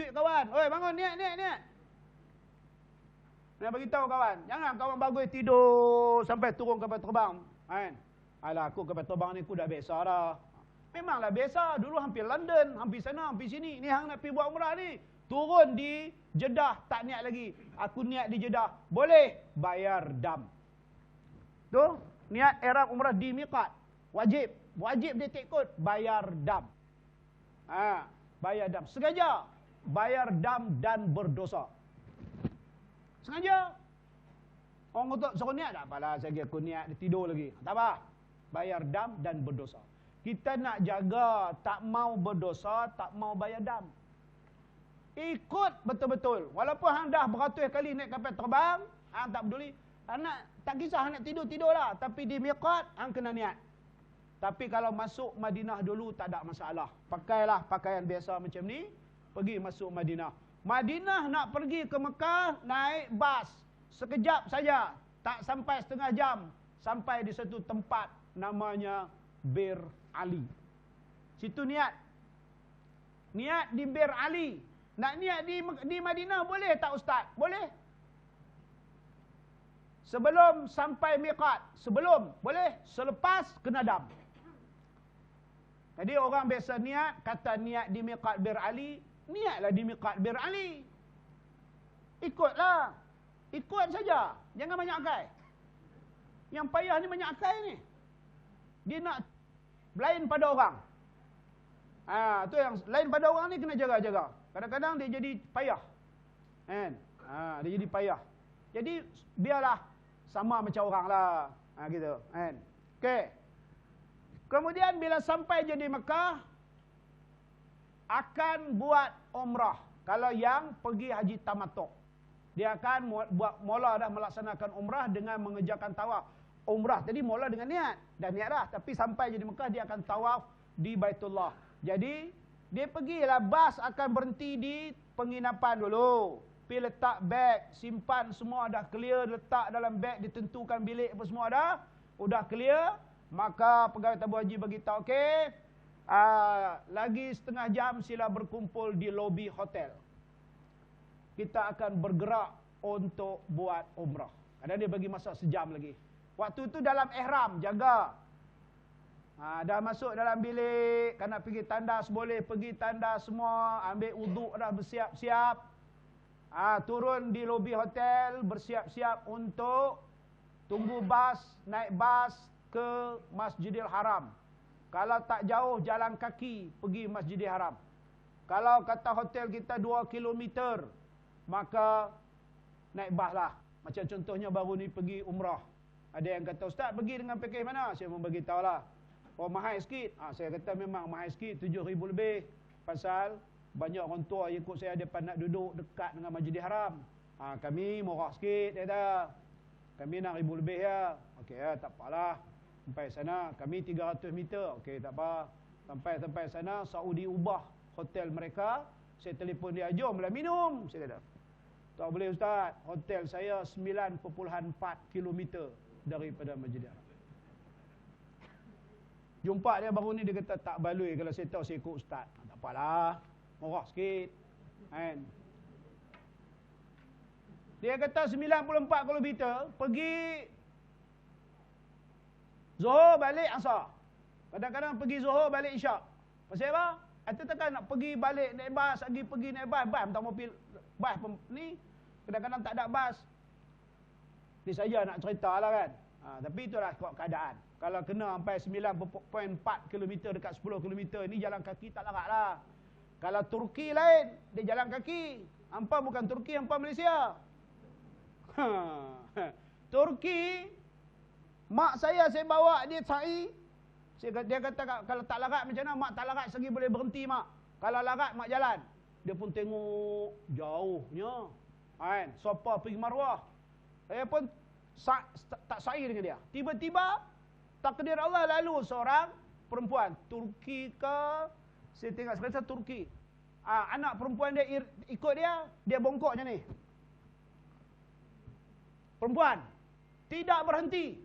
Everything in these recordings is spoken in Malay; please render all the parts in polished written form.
cuit kawan. Oi, bangun, niat. Nak bagi tahu kawan, jangan kawan bagus tidur sampai turun kapal terbang. Kan? Alah, aku kapal terbang ni aku dah biasa dah. Memanglah biasa, dulu hampir London, hampir sana, hampir sini. Ni hang nak pergi buat umrah ni. Turun di Jeddah, tak niat lagi. Aku niat di Jeddah. Boleh, bayar dam. Tu, niat ihram umrah di miqat. Wajib dia ikut, bayar dam. Bayar dam. Sengaja, bayar dam dan berdosa. Sengaja. Orang kata, suruh niat tak apalah, saya aku niat, dia tidur lagi. Tak apa. Bayar dam dan berdosa. Kita nak jaga, tak mau berdosa, tak mau bayar dam. Ikut betul-betul. Walaupun hang dah beratus kali naik kapal terbang, hang tak peduli. Tak kisah hang nak tidur lah. Tapi di miqat, hang kena niat. Tapi kalau masuk Madinah dulu, tak ada masalah. Pakailah pakaian biasa macam ni, pergi masuk Madinah. Madinah nak pergi ke Mekah, naik bas. Sekejap saja, tak sampai setengah jam. Sampai di satu tempat, namanya Bir Ali. Situ niat. Niat di Bir Ali. Nak niat di Madinah boleh tak Ustaz? Boleh. Sebelum sampai miqat. Sebelum, boleh. Selepas, kena dam. Jadi orang biasa niat, kata niat di miqat Bir Ali. Niatlah di miqat Bir Ali. Ikutlah. Ikut saja. Jangan banyak akai. Yang payah ni banyak akai ni. Dia nak lain pada orang. Tu yang lain pada orang ni kena jaga-jaga. Kadang-kadang dia jadi payah. Kan? Dia jadi payah. Jadi biarlah sama macam orang lah. Gitu. Kan? Okey. Kemudian bila sampai jadi Mekah, akan buat umrah. Kalau yang pergi haji tamattu', dia akan mula dah melaksanakan umrah dengan mengerjakan tawaf. Umrah tadi mula dengan niat. Dan niat dah. Tapi sampai jadi Mekah, dia akan tawaf di Baitullah. Jadi, dia pergilah, bas akan berhenti di penginapan dulu. Pergi letak beg, simpan semua dah clear, letak dalam beg, ditentukan bilik apa semua dah. Udah clear, maka pegawai tabung haji beritahu, okey, lagi setengah jam sila berkumpul di lobi hotel. Kita akan bergerak untuk buat umrah. Kadang dia bagi masa sejam lagi. Waktu itu dalam ihram, jaga. Dah masuk dalam bilik, kan nak pergi tandas, boleh pergi tandas semua, ambil uduk dah, bersiap-siap. Turun di lobi hotel, bersiap-siap untuk tunggu bas, naik bas ke Masjidil Haram. Kalau tak jauh, jalan kaki pergi Masjidil Haram. Kalau kata hotel kita 2 kilometer, maka naik bas lah. Macam contohnya baru ni pergi umrah. Ada yang kata, Ustaz pergi dengan pakej mana? Saya mau bagi tahu lah. Oh, mahal sikit. Saya kata memang mahal sikit, 7,000 lebih. Pasal banyak orang tua yang ikut saya, depan nak duduk dekat dengan Masjidil Haram. Kami murah sikit, dia kata. Kami 6,000 lebih ya. Okey ya, tak apalah. Sampai sana, kami 300 meter. Okey, tak apa. Sampai sana, Saudi ubah hotel mereka. Saya telefon dia, jomlah minum. Saya kata, tak boleh Ustaz. Hotel saya 9.4 kilometer daripada Masjidil Haram. Jumpa dia baru ni, dia kata tak baloi kalau saya tahu saya ikut Ustaz. Tak apalah, murah sikit. Kan? Dia kata 94 kilometer, pergi Zuhur balik Asar. Kadang-kadang pergi Zuhur balik Isyak. Pasal apa? Atau takkan nak pergi balik naik bas, lagi pergi naik bas, tak mobil bas ni. Kadang-kadang tak ada bas. Ni saja nak cerita lah kan. Tapi itulah keadaan. Kalau kena sampai 9.4 km dekat 10 km, ni jalan kaki tak larat lah. Kalau Turki lain, dia jalan kaki. Hampa bukan Turki, hampa Malaysia. Turki, mak saya bawa dia sa'i. Dia kata kalau tak larat macam mana, mak tak larat segi boleh berhenti mak. Kalau larat mak jalan. Dia pun tengok jauhnya. Kan? Siapa pergi Marwah. Saya pun tak sa'i dengan dia. Tiba-tiba takdir Allah lalu seorang perempuan Turki ke, saya tengok sekarang Turki. Anak perempuan dia ikut dia, dia bongkok macam ni. Perempuan tidak berhenti.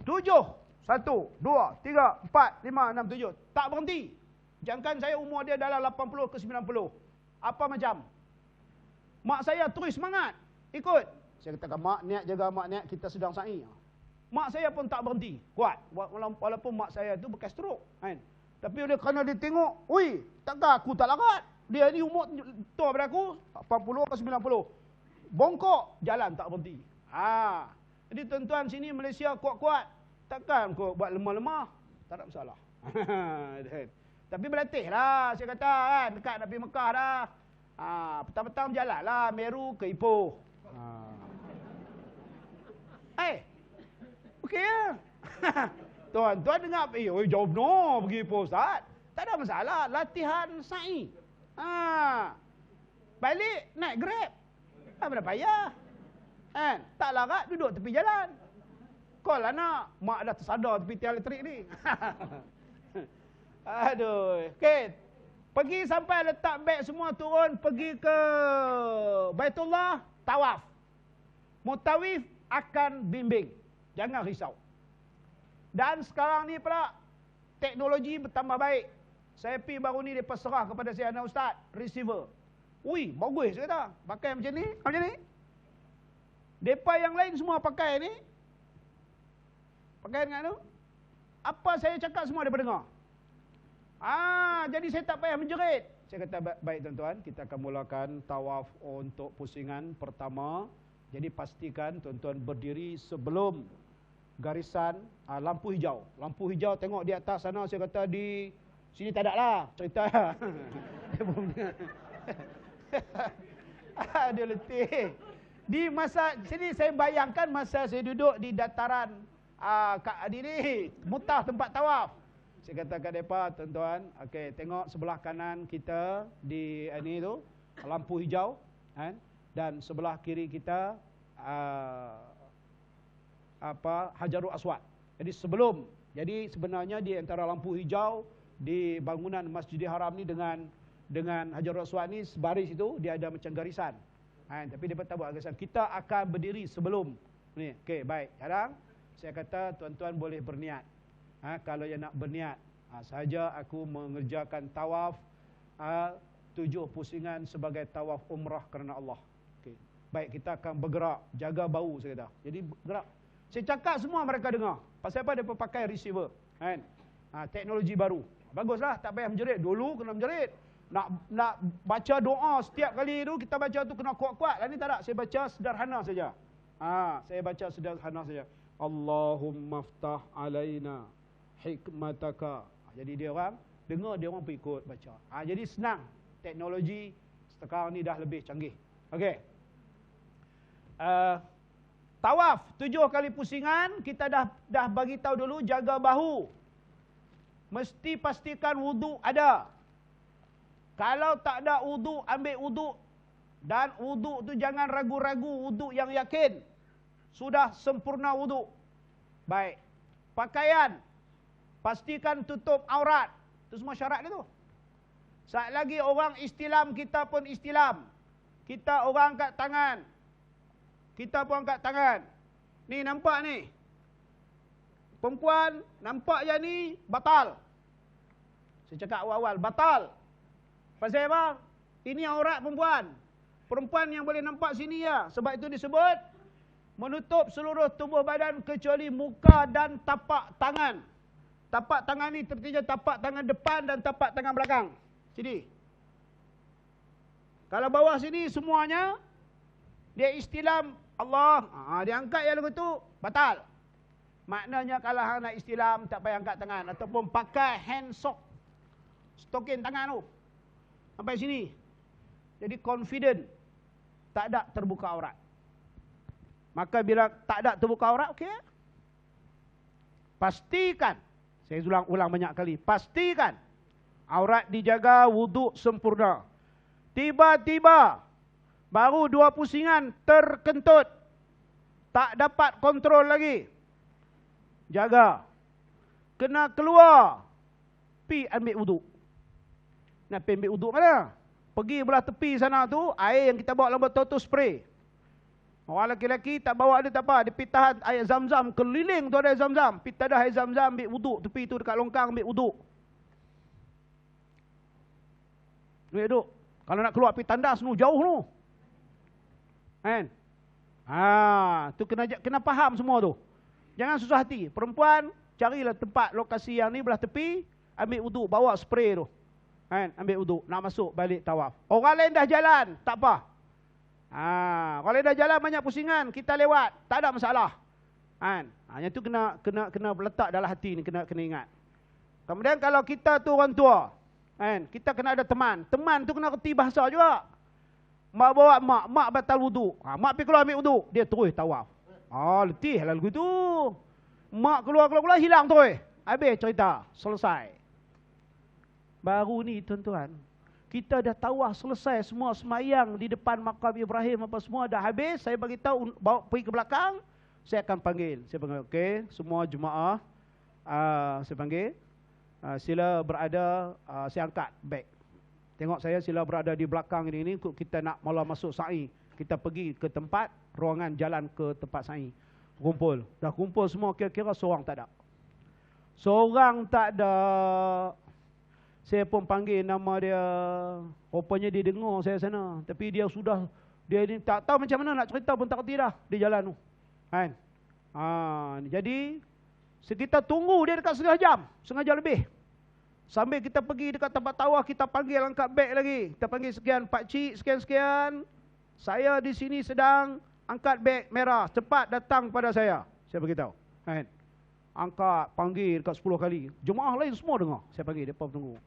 7, 1, 2, 3, 4, 5, 6, 7. Tak berhenti. Jangan saya umur dia dalam 80 ke 90. Apa macam? Mak saya terus semangat. Ikut. Saya katakan, mak niat jaga mak niat, kita sedang sa'i. Mak saya pun tak berhenti. Kuat. Walaupun mak saya tu bekas stroke. Kan? Tapi dia kerana dia tengok, ui, takkan aku tak larat. Dia ni umur tua pada aku, 80 ke 90. Bongkok, jalan tak berhenti. Jadi tuan-tuan sini Malaysia kuat-kuat. Takkan kau buat lemah-lemah. Tak ada masalah. Tapi berlatih lah, saya kata kan. Dekat nak pergi Mekah dah. Petang-petang berjalan lah. Meru ke Ipoh. Okey ya. Tuan-tuan dengar, jauh benar pergi Ipoh Ustaz. Tak ada masalah. Latihan sa'i. Balik, naik Grab. Apa dah payah. Tak larat, duduk tepi jalan. Call anak, mak dah tersadar tepi tiang elektrik ni. Aduh. Okey. Pergi sampai letak beg semua turun, pergi ke Baitullah, tawaf. Mutawif akan bimbing. Jangan risau. Dan sekarang ni pula teknologi bertambah baik. Saya pergi baru ni depa serah kepada saya anak ustaz, receiver. Ui, bagus saya kata. Pakai macam ni. Depa yang lain semua pakai ni. Pakai dengan tu. Apa saya cakap semua depa dengar. Jadi saya tak payah menjerit. Saya kata, baik tuan-tuan, kita akan mulakan tawaf untuk pusingan pertama. Jadi pastikan tuan-tuan berdiri sebelum garisan lampu hijau. Lampu hijau tengok di atas sana, saya kata di sini tak ada lah cerita. Dia letih. Di masa sini saya bayangkan masa saya duduk di dataran ni mutah tempat tawaf. Saya katakan depa, tuan-tuan, okey, tengok sebelah kanan kita di ni tu lampu hijau, kan? Dan sebelah kiri kita Hajarul Aswad. Jadi sebenarnya di antara lampu hijau di bangunan Masjidil Haram ni dengan Hajarul Aswad ni sebaris itu dia ada macam garisan. Tapi dia tak buat garisan. Kita akan berdiri sebelum ni. Okey, baik. Sekarang saya kata tuan-tuan boleh berniat. Kalau yang nak berniat, sahaja aku mengerjakan tawaf 7 pusingan sebagai tawaf umrah kerana Allah. Okay. Baik, kita akan bergerak, jaga bau saya kata. Jadi bergerak. Saya cakap semua mereka dengar. Pasal apa? Dia pakai receiver, kan? Teknologi baru. Baguslah, tak payah menjerit. Dulu kena menjerit. Nak baca doa setiap kali tu kita baca tu kena kuat-kuat. Lah ni tak ada. Saya baca sederhana saja. Saya baca sederhana saja. Allahumma ftah alaina hikmataka. Jadi dia orang dengar, dia orang pun ikut baca. Jadi senang. Teknologi sekarang ni dah lebih canggih. Okey. Tawaf 7 kali pusingan, kita dah bagi tahu dulu, jaga bahu. Mesti pastikan wuduk ada. Kalau tak ada wuduk, ambil wuduk. Dan wuduk tu jangan ragu-ragu, wuduk yang yakin. Sudah sempurna wuduk. Baik. Pakaian. Pastikan tutup aurat. Itu semua syarat dia tu. Saat lagi orang istilam, kita pun istilam. Kita orang angkat tangan. Kita pun angkat tangan. Ni nampak ni. Perempuan nampak je ni batal. Saya cakap awal-awal, batal. Pasal apa? Ini aurat perempuan. Perempuan yang boleh nampak sini ya. Sebab itu disebut menutup seluruh tubuh badan kecuali muka dan tapak tangan. Tapak tangan ni tertiga tapak tangan depan dan tapak tangan belakang. Sini. Kalau bawah sini semuanya dia istilam Allah, dia angkat yang lagu tu batal. Maknanya kalau hang nak istilam tak payah angkat tangan ataupun pakai hand sock. Stokin tangan tu. Sampai sini. Jadi confident tak ada terbuka aurat. Maka bila tak ada terbuka aurat, okey. Pastikan, saya ulang banyak kali, pastikan aurat dijaga, wuduk sempurna. Tiba-tiba baru 2 pusingan terkentut, tak dapat kontrol lagi. Jaga. Kena keluar, pi ambil wuduk. Nak pergi ambil wuduk mana? Pergi belah tepi sana tu, air yang kita bawa dalam botol tu spray. Orang lelaki-lelaki tak bawa dia tak apa. Dia pergi tahan air zam-zam. Keliling tu ada air zam-zam. Pergi tadah air zam-zam, ambil wuduk. Tepi tu dekat longkang ambil wuduk. Duduk. Kalau nak keluar pergi tandas nu jauh nu. Kan? Tu kena faham semua tu. Jangan susah hati. Perempuan carilah tempat lokasi yang ni belah tepi, ambil wuduk, bawa spray tu. Kan? Ambil wuduk, nak masuk balik tawaf. Orang lain dah jalan, tak apa. Kalau lain dah jalan banyak pusingan, kita lewat, tak ada masalah. Kan? Yang tu kena letak dalam hati ni, kena ingat. Kemudian kalau kita tu orang tua, kan? Kita kena ada teman. Teman tu kena reti bahasa juga. Mak bawa mak batal wuduk. Mak pergi keluar ambil wuduk, dia terus tawaf. Letih lah lagu tu. Mak keluar hilang terus. Habis cerita, selesai. Baru ni tuan-tuan, kita dah tawaf selesai semua semayang di depan makam Ibrahim apa semua dah habis. Saya bagi tahu bawa pergi ke belakang, saya akan panggil. Saya panggil, okey, semua jemaah, saya panggil, sila berada, saya angkat beg. Tengok saya sila berada di belakang ini kita nak mula masuk sa'i. Kita pergi ke tempat ruangan jalan ke tempat sa'i. Kumpul. Dah kumpul semua kira-kira seorang tak ada. Seorang tak ada. Saya pun panggil nama dia. Rupanya dia dengar saya sana. Tapi dia ni tak tahu macam mana nak cerita pun tak kerti dah. Dia jalan tu. Kan? Jadi kita tunggu dia dekat setengah jam lebih. Sambil kita pergi dekat tempat tawaf, kita panggil angkat beg lagi. Kita panggil sekian, Pak Cik, sekian-sekian. Saya di sini sedang angkat beg merah. Cepat datang pada saya. Saya beritahu. Kan? Angkat, panggil dekat 10 kali. Jemaah lain semua dengar. Saya panggil, mereka tunggu.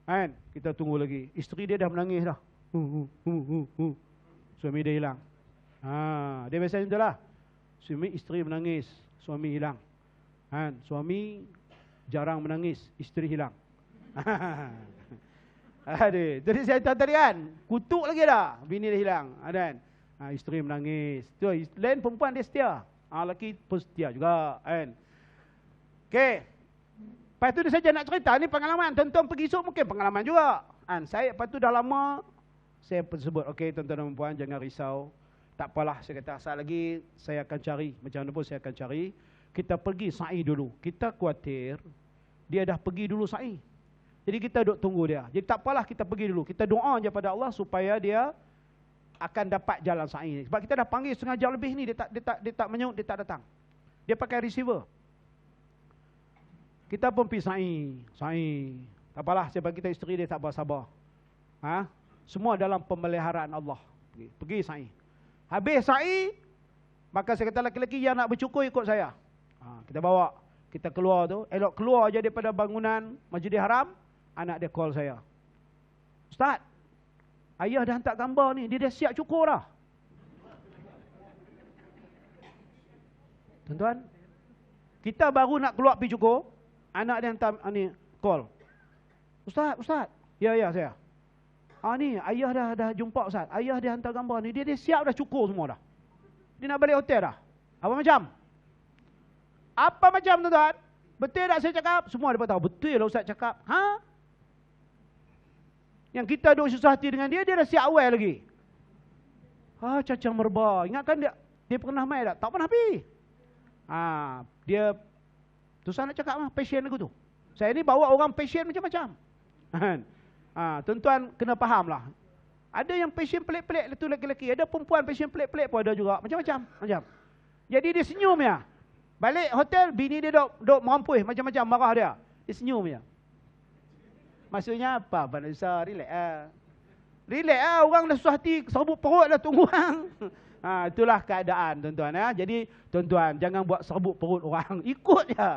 Kan? Kita tunggu lagi. Isteri dia dah menangis dah. Suami dia hilang. Dia biasa macam itulah. Isteri menangis, suami hilang. Kan? Suami jarang menangis, isteri hilang. Aduh, jadi saya tahu tadi kan, kutuk lagi dah, bini dia hilang, kan? Isteri menangis. Tu lain perempuan dia setia, lelaki pun setia juga, kan? Okey. Lepas tu saya nak cerita ni pengalaman, tuan-tuan pergi esok mungkin pengalaman juga, kan? Saya lepas tu dah lama saya pun sebut, okey tuan-tuan dan puan jangan risau. Tak apalah, saya kata asal lagi saya akan cari, macam mana pun saya akan cari. Kita pergi sa'i dulu. Kita khawatir dia dah pergi dulu sa'i. Jadi kita duduk tunggu dia. Jadi tak apalah, kita pergi dulu. Kita doa je pada Allah supaya dia akan dapat jalan sa'i. Sebab kita dah panggil setengah jam lebih ni, dia tak menyahut, dia tak datang. Dia pakai receiver. Kita pun pergi sa'i. Tak apalah, sebab kita isteri dia tak sabar. Semua dalam pemeliharaan Allah. Pergi sa'i. Habis sa'i, maka saya kata laki-laki yang nak bercukur ikut saya. Kita bawa. Kita keluar tu, elok keluar je daripada bangunan Masjidil Haram, anak dia call saya. Ustaz, ayah dah hantar gambar ni, dia dah siap cukur dah. Tuan-tuan, kita baru nak keluar pergi cukur, anak dia hantar ni call. Ustaz, ya saya. Ni ayah dah jumpa Ustaz, ayah dia hantar gambar ni, dia siap dah cukur semua dah. Dia nak balik hotel dah. Apa macam? Apa macam tuan-tuan? Betul tak saya cakap? Semua dia tahu. Betul lah Ustaz cakap. Yang kita duduk susah hati dengan dia dah siap awal lagi. Cacang merba. Ingatkan dia pernah main tak? Tak pernah pergi. Dia, tu saya nak cakap passion aku tu. Saya ni bawa orang passion macam-macam. Tuan-tuan kena faham lah. Ada yang passion pelik-pelik tu lelaki-lelaki. Ada perempuan passion pelik-pelik pun ada juga. Macam-macam. Jadi dia senyum ya. Balik hotel, bini dia duk merampui macam-macam marah dia. Dia senyum je. Maksudnya apa? Banasa, relax lah. Relax lah, orang dah susah hati, serbuk perut dah tunggu orang. Itulah keadaan tuan-tuan ya. Jadi tuan-tuan jangan buat serbuk perut orang. Ikut je.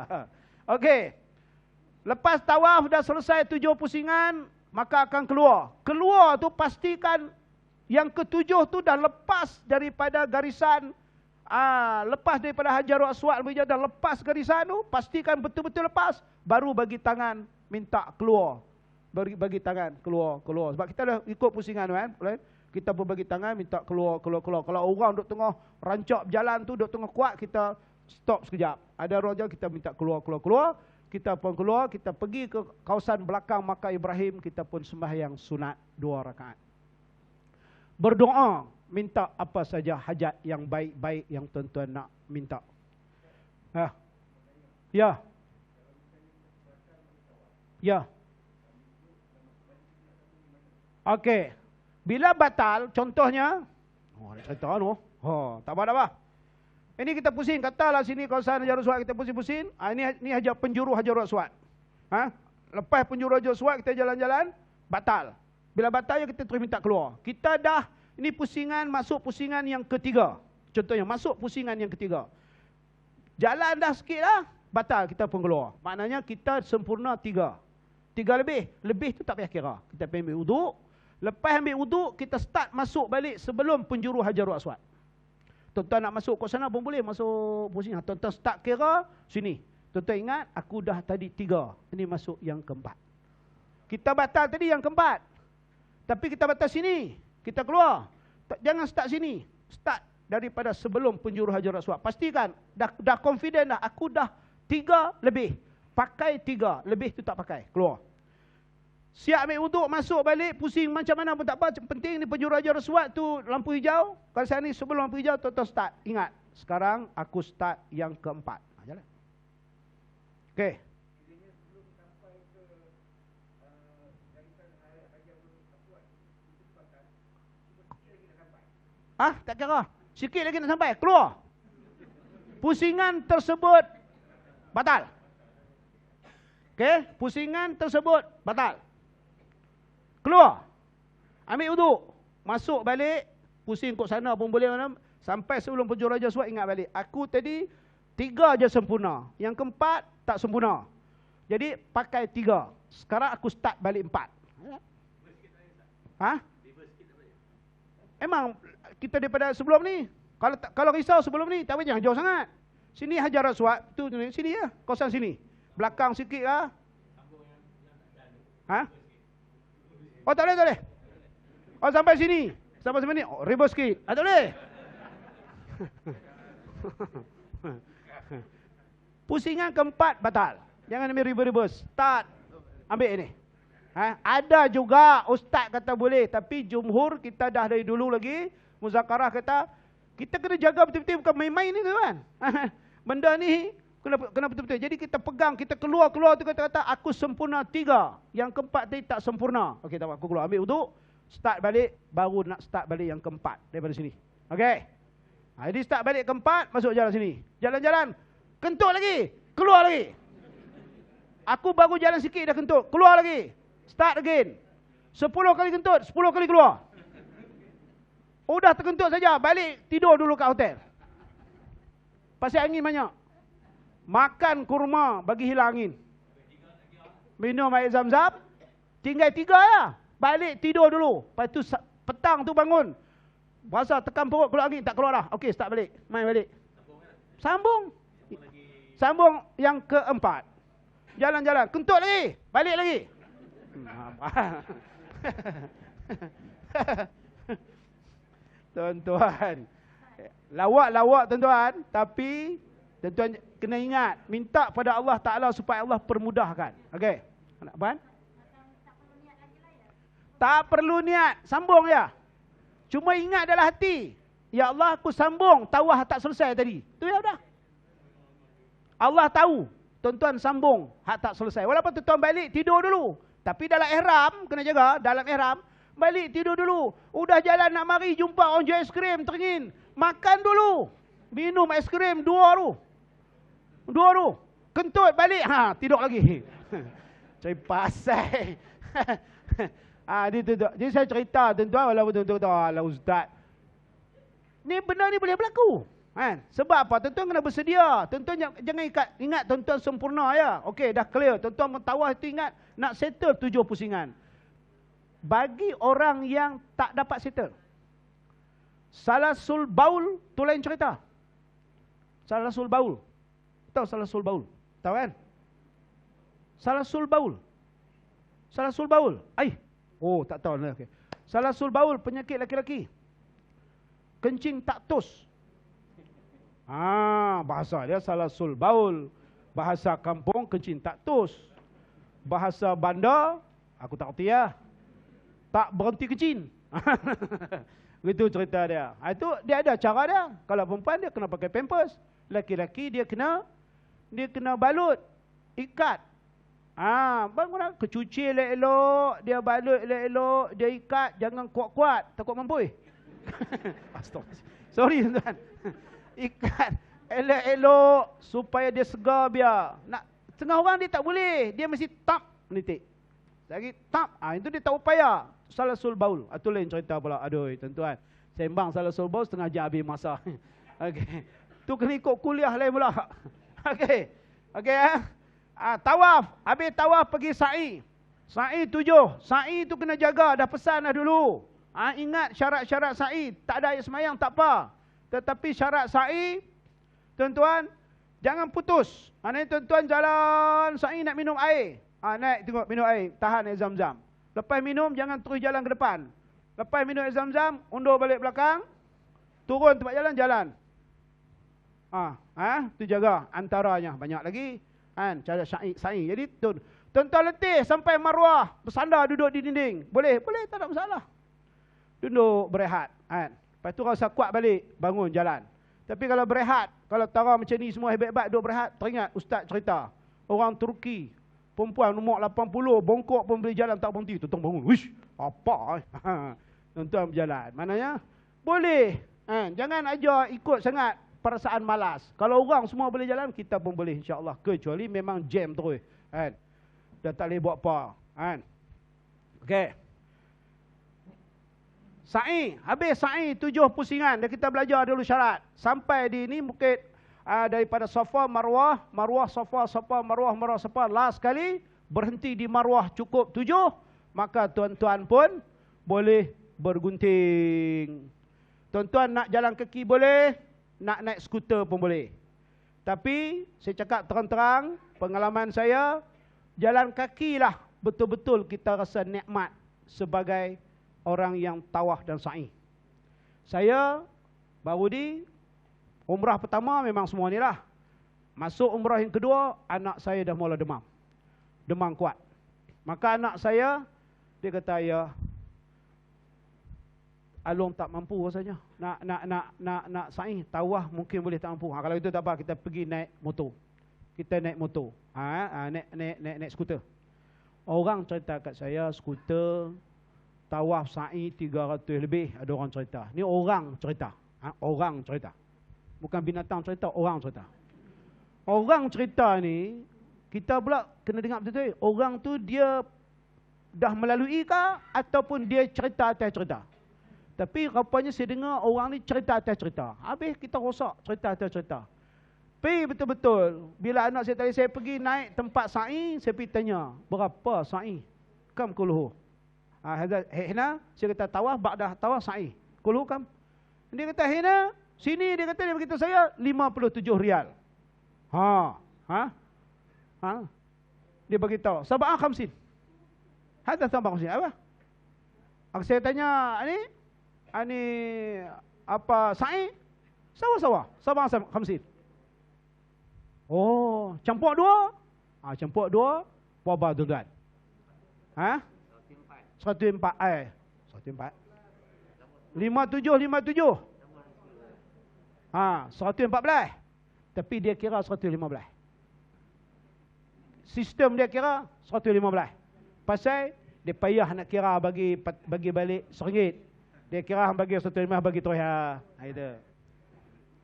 Okey. Lepas tawaf dah selesai 7 pusingan, maka akan keluar. Keluar tu pastikan yang ke-7 tu dah lepas daripada garisan. Lepas daripada Hajarul Aswad, dah lepas garisan tu, pastikan betul-betul lepas, baru bagi tangan minta keluar. Bagi tangan keluar. Sebab kita dah ikut pusingan kan. Kita pun bagi tangan minta keluar. Kalau orang duk tengah rancak berjalan tu, duk tengah kuat, kita stop sekejap. Ada orang jalan, kita minta keluar. Kita pun keluar, kita pergi ke kawasan belakang makam Ibrahim, kita pun sembahyang sunat 2 rakaat. Berdoa, minta apa saja hajat yang baik-baik yang tuan-tuan nak minta. Ya. Okey. Bila batal, contohnya, nak cerita tu. Tak apa. Ini kita pusing, katalah sini kawasan Hajarul Aswad kita pusing-pusing. Ini penjuru Hajarul Aswad. Lepas penjuru Hajarul Aswad kita jalan-jalan, batal. Bila batal kita terus minta keluar. Kita dah, ini pusingan, masuk pusingan yang ketiga. Contohnya, masuk pusingan yang ketiga. Jalan dah sikit dah, batal, kita pun keluar. Maknanya kita sempurna 3. 3 lebih. Lebih tu tak payah kira. Kita pergi ambil wuduk. Lepas ambil wuduk, kita start masuk balik sebelum penjuru Hajarul Aswad. Tuan-tuan nak masuk ke sana pun boleh, masuk pusingan. Tuan-tuan start kira, sini. Tuan-tuan ingat, aku dah tadi 3. Ini masuk yang keempat. Kita batal tadi yang keempat. Tapi kita batal sini. Kita keluar. Jangan start sini. Start daripada sebelum penjuru Hajarul Aswad. Pastikan, dah confident dah. Aku dah 3 lebih. Pakai 3. Lebih tu tak pakai. Keluar. Siap ambil wuduk, masuk balik, pusing macam mana pun tak apa. Penting ni penjuru Hajarul Aswad tu lampu hijau. Kalau saya ni sebelum lampu hijau, tuan-tuan start. Ingat, sekarang aku start yang keempat. Jalan. Okey. Tak kira. Sikit lagi nak sampai. Keluar. Pusingan tersebut batal. Okey, pusingan tersebut batal. Keluar. Ambil wuduk. Masuk balik. Pusing kok sana pun boleh. Sampai sebelum penjuru Hajarul Aswad ingat balik. Aku tadi 3 je sempurna. Yang keempat tak sempurna. Jadi pakai 3. Sekarang aku start balik 4. Emang kita daripada sebelum ni. Kalau risau sebelum ni, tak payah jauh sangat. Sini Hajarul Aswad. Tu sini ya. Kawasan sini. Belakang sikit lah. Tak boleh. Sampai sini. Sampai sini. Reverse sikit. Tak boleh. Pusingan keempat batal. Jangan ambil reverse. Start. Ambil ini. Ada juga ustaz kata boleh. Tapi jumhur kita dah dari dulu lagi. Muzakarah kata, kita kena jaga betul-betul. Bukan main-main ni kan. Benda ni kena betul-betul. Jadi kita pegang, kita keluar tu kata-kata aku sempurna 3. Yang keempat tadi tak sempurna. Okey, tak apa, aku keluar ambil wuduk, start balik, baru nak start balik yang keempat daripada sini. Okey. Jadi start balik keempat, masuk jalan sini. Jalan-jalan, kentut lagi, keluar lagi. Aku baru jalan sikit dah kentut, keluar lagi. Start again. 10 kali kentut, 10 kali keluar. Udah terkentut saja, balik tidur dulu kat hotel. Pasal angin banyak. Makan kurma bagi hilang angin. Minum air zam-zam. Tinggal 3 lah. Balik tidur dulu. Lepas tu petang tu bangun. Berasa tekan perut keluar angin. Tak keluar dah. Okey, start balik. Main balik. Sambung. Sambung yang keempat. Jalan-jalan. Kentut lagi. Balik lagi. Tuan-tuan. Lawak-lawak tuan-tuan. Tapi tuan-tuan kena ingat, minta pada Allah Ta'ala supaya Allah permudahkan. Okey. Nak apa? Tak perlu niat. Sambung je. Cuma ingat dalam hati. Ya Allah, aku sambung. Tawah tak selesai tadi. Tu ya dah. Allah tahu. Tuan-tuan sambung. Hak tak selesai. Walaupun tuan-tuan balik, tidur dulu. Tapi dalam ihram, kena jaga. Dalam ihram, balik tidur dulu. Udah jalan nak mari, jumpa orang jual aiskrim, teringin. Makan dulu. Minum aiskrim 2 tu. 2 tu. Kentut balik. Tidur lagi. Cari pasal. Jadi saya cerita tuan-tuan, walaupun tuan-tuan kata, alah ustaz. Ni benda ni boleh berlaku. Sebab apa? Tuan-tuan kena bersedia. Tuan-tuan jangan ingat tuan-tuan sempurna ya. Okey, dah clear. Tuan-tuan mentawah itu ingat nak settle 7 pusingan. Bagi orang yang tak dapat settle. Salasul baul, tu lain cerita. Salasul baul. Tahu salasul baul? Tahu kan? Salasul baul. Salasul baul. Tak tahu. Okay. Salasul baul, penyakit laki-laki. Kencing tak tus. Bahasa dia salasul baul. Bahasa kampung, kencing tak tus. Bahasa bandar, aku tak kerti ya. Tak berhenti kencing. Itu cerita dia. Itu dia ada cara dia. Kalau perempuan dia kena pakai pampers. Laki-laki dia kena balut, ikat. Bangun kecuci elok-elok, dia balut elok-elok, dia ikat, jangan kuat-kuat, takut mampus. Astagfirullah. Sorry tuan. Ikat elok-elok supaya dia segar biar. Nak tengah orang dia tak boleh, dia mesti tap menitik. Lagi tap, itu dia tak upaya. Salasul baul. Itu lain cerita pula. Aduh, tuan-tuan. Sembang salasul baul setengah jam habis masa. Okey. Tu kena ikut kuliah lain pula. Okey. Okey tawaf. Habis tawaf pergi sa'i. Sa'i 7. Sa'i tu kena jaga. Dah pesan dah dulu. Ingat syarat-syarat sa'i. Tak ada ayat semayang, tak apa. Tetapi syarat sa'i, tuan-tuan, jangan putus. Ni tuan-tuan jalan sa'i nak minum air. Naik tengok minum air. Tahan air zam-zam. Lepas minum, jangan terus jalan ke depan. Lepas minum air zam-zam, undur balik belakang. Turun tempat jalan. Tu jaga antaranya. Banyak lagi. Cara sa'i. Jadi tuan-tuan letih sampai marwah, bersandar duduk di dinding. Boleh, tak ada masalah. Duduk berehat. Lepas tu rasa kuat balik, bangun jalan. Tapi kalau berehat, kalau tara macam ni semua hebat-hebat duduk berehat, teringat ustaz cerita. Orang Turki, perempuan umur 80, bongkok pun boleh jalan tak berhenti. Tuan-tuan bangun. Wish, apa? Tuan-tuan berjalan. Maknanya, boleh. Jangan ajar ikut sangat perasaan malas. Kalau orang semua boleh jalan, kita pun boleh insya-Allah. Kecuali memang jam terus. Dah tak boleh buat apa. Okey. Sa'i. Habis sa'i 7 pusingan. Dah kita belajar dulu syarat. Sampai di ni bukit daripada Safa, Marwah, Marwah, Safa, Safa, Marwah, Marwah, Safa. Last sekali berhenti di Marwah cukup 7. Maka tuan-tuan pun boleh bergunting. Tuan-tuan nak jalan kaki boleh. Nak naik skuter pun boleh. Tapi saya cakap terang-terang, pengalaman saya, jalan kakilah betul-betul kita rasa nikmat sebagai orang yang tawaf dan sa'i. Saya baru di umrah pertama memang semua ni lah. Masuk umrah yang kedua, anak saya dah mula demam. Demam kuat. Maka anak saya, dia kata, ya, Along tak mampu rasanya. Nak sa'i, tawaf mungkin boleh tak mampu. Kalau itu tak apa, kita pergi naik motor. Kita naik motor. Naik skuter. Orang cerita kat saya, skuter, tawaf sa'i 300 lebih, ada orang cerita. Ni orang cerita. Orang cerita. Bukan binatang cerita, orang cerita. Orang cerita ni, kita pula kena dengar betul-betul. Orang tu dia dah melalui ke ataupun dia cerita atas cerita. Tapi rupanya saya dengar orang ni cerita atas cerita. Habis kita rosak cerita atas cerita. Pergi betul-betul. Bila anak saya tadi saya pergi naik tempat sa'i, saya pergi tanya, berapa sa'i? Kam kuluhu? Hina, saya kata tawaf, ba'dah tawaf sa'i. Kuluhu kam? Dia kata, hina, sini dia kata, dia beritahu saya, 57 rial. Dia beritahu, sab'ah khamsin. Hadha sab'ah khamsin. Apa? Saya tanya, ini apa sa'i? Sawa-sawa. Sab'ah khamsin. Oh, campur dua? Campur dua, berapa tuan-tuan? 104. 104. 57. 114. Tapi dia kira 115. Sistem dia kira 115. Pasal dia payah nak kira bagi balik RM1. Dia kira bagi 115 bagi terus. Itu.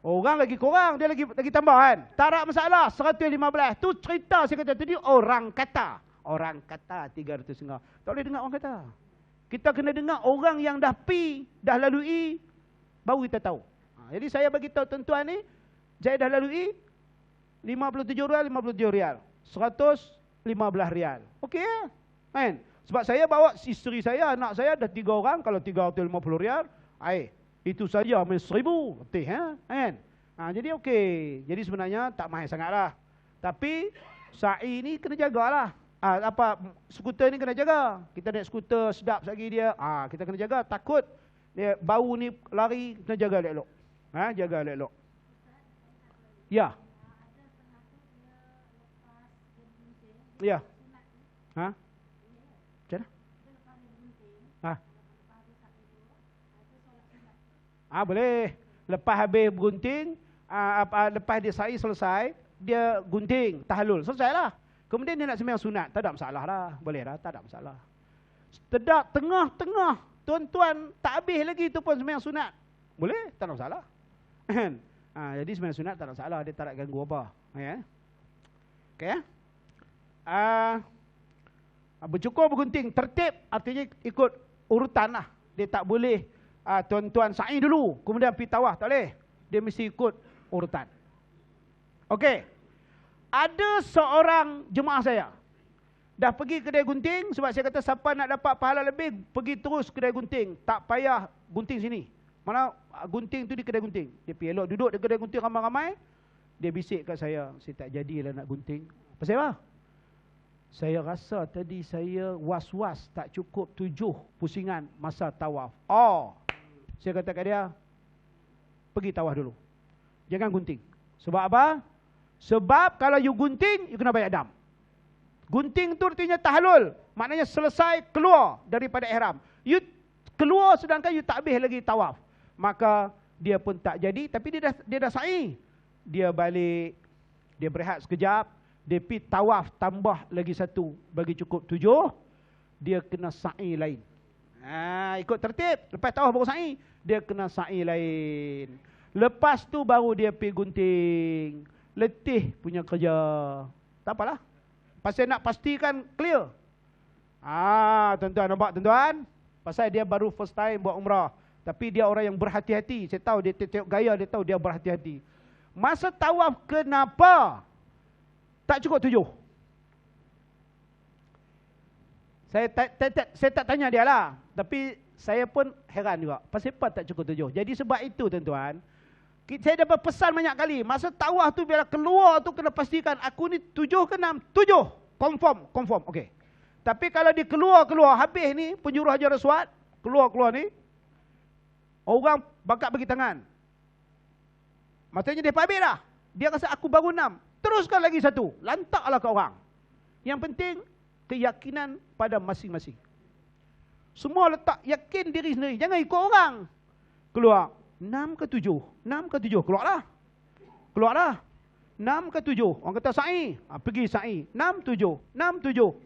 Orang lagi kurang, dia lagi tambah kan. Tak ada masalah, 115. Tu cerita saya kata tadi, orang kata. Orang kata 300 ringgit. Tak boleh dengar orang kata. Kita kena dengar orang yang dah dah lalui, baru kita tahu. Jadi saya bagi tahu tuan-tuan ni, saya dah lalui 57 rial. 115 rial. Okey kan? Sebab saya bawa isteri saya, anak saya dah 3 orang, kalau 350 rial, itu saja main 1000. Betul kan? Jadi okey. Jadi sebenarnya tak mahal sangatlah. Tapi sa'i ni kena jagalah. Skuter ni kena jaga. Kita naik skuter sedap lagi dia. Kita kena jaga, takut dia bau ni lari, kena jaga elok-elok. Jaga elok-elok. Ya. Ya. Macam mana? Boleh. Lepas habis bergunting, lepas dia sa'i selesai, dia gunting, tahallul. Selesailah. Kemudian dia nak sembahyang sunat, tak ada masalah lah. Boleh lah, tak ada masalah. Tedak tengah-tengah, tuan-tuan tak habis lagi tu pun sembahyang sunat. Boleh, tak ada masalah. Jadi sembahyang sunat tak ada masalah, dia tak nak ganggu apa. Okey. Bercukur bergunting, tertib artinya ikut urutan lah. Dia tak boleh tuan-tuan sa'i dulu, kemudian pergi tawaf, tak boleh. Dia mesti ikut urutan. Okey. Ada seorang jemaah saya dah pergi kedai gunting, sebab saya kata siapa nak dapat pahala lebih, pergi terus kedai gunting. Tak payah gunting sini. Mana gunting tu di kedai gunting. Dia pergi elok duduk di kedai gunting ramai-ramai. Dia bisik kat saya tak jadilah nak gunting. Pasal apa? Saya rasa tadi saya was-was tak cukup 7 pusingan masa tawaf. Saya kata kat dia, pergi tawaf dulu. Jangan gunting. Sebab apa? Sebab kalau you gunting, you kena bayar dam. Gunting tu artinya tahlul. Maknanya selesai keluar daripada ihram. You keluar sedangkan you tak habis lagi tawaf. Maka dia pun tak jadi, tapi dia dah sa'i. Dia balik, dia berehat sekejap, dia pergi tawaf tambah lagi 1 bagi cukup 7, dia kena sa'i lain. Ikut tertib. Lepas tawaf baru sa'i, dia kena sa'i lain. Lepas tu baru dia pergi gunting. Letih punya kerja. Tak apalah. Pasal nak pastikan clear. Tuan-tuan nampak tuan-tuan? Pasal dia baru first time buat umrah. Tapi dia orang yang berhati-hati. Saya tahu dia tengok gaya, dia tahu dia berhati-hati. Masa tawaf kenapa tak cukup 7? Saya tak tanya dia lah. Tapi saya pun heran juga. Pasal apa tak cukup 7? Jadi sebab itu tuan-tuan, saya dapat pesan banyak kali. Masa tawaf tu bila keluar tu kena pastikan aku ni 7 ke 6? 7. Confirm. Okey. Tapi kalau dia keluar habis ni penjuruh Hajar Aswad, keluar ni, orang bakat bagi tangan. Maksudnya dia habis dah. Dia rasa aku baru 6. Teruskan lagi 1. Lantaklah ke orang. Yang penting keyakinan pada masing-masing. Semua letak yakin diri sendiri. Jangan ikut orang. Keluar 6 ke 7? 6 ke 7? Keluarlah. 6 ke 7? Orang kata sa'i. Pergi sa'i. 6, 7. 6, 7.